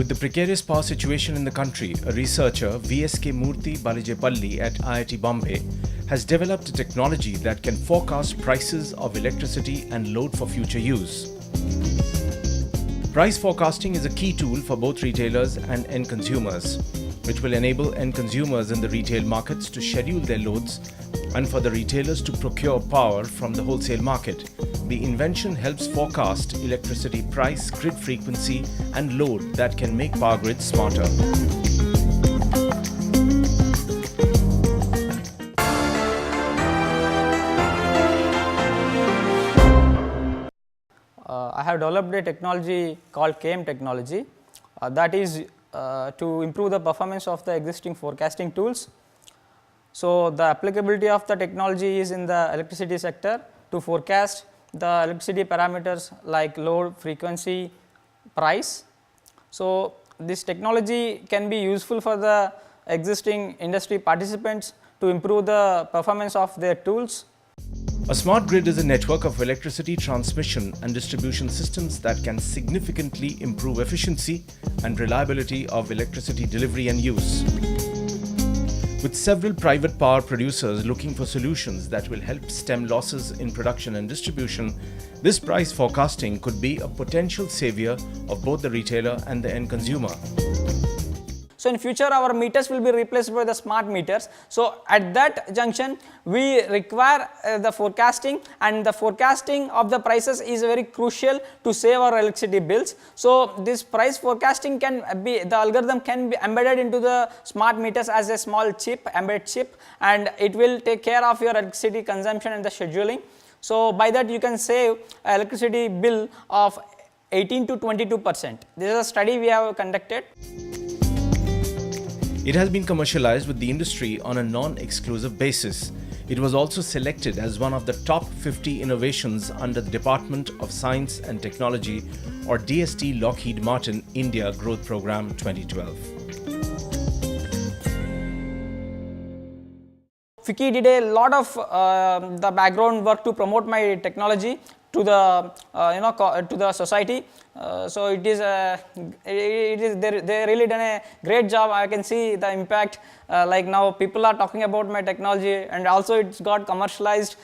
With the precarious power situation in the country, a researcher, VSK Murthy Balijepalli at IIT Bombay, has developed a technology that can forecast prices of electricity and load for future use. Price forecasting is a key tool for both retailers and end consumers, which will enable end consumers in the retail markets to schedule their loads and for the retailers to procure power from the wholesale market. The invention helps forecast electricity price, grid frequency, and load that can make power grids smarter. I have developed a technology called KM technology that is to improve the performance of the existing forecasting tools. So, the applicability of the technology is in the electricity sector to forecast the electricity parameters like load, frequency, price. So, this technology can be useful for the existing industry participants to improve the performance of their tools. A smart grid is a network of electricity transmission and distribution systems that can significantly improve efficiency and reliability of electricity delivery and use. With several private power producers looking for solutions that will help stem losses in production and distribution, this price forecasting could be a potential savior of both the retailer and the end consumer. So, in future our meters will be replaced by the smart meters. So, at that junction we require the forecasting, and the forecasting of the prices is very crucial to save our electricity bills. So, this price forecasting can be, the algorithm can be embedded into the smart meters as a small chip, embedded chip, and it will take care of your electricity consumption and the scheduling. So, by that you can save electricity bill of 18 to 22%. This is a study we have conducted. It has been commercialized with the industry on a non-exclusive basis. It was also selected as one of the top 50 innovations under the Department of Science and Technology or DST Lockheed Martin India Growth Program 2012. FICCI did a lot of the background work to promote my technology to the to the society. So it is they really done a great job. I can see the impact. Like now people are talking about my technology, and also it's got commercialized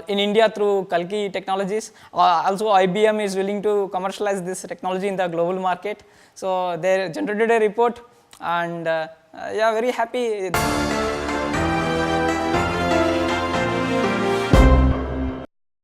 in India through Kalki Technologies. Also IBM is willing to commercialize this technology in the global market. So they generated a report, and yeah, very happy.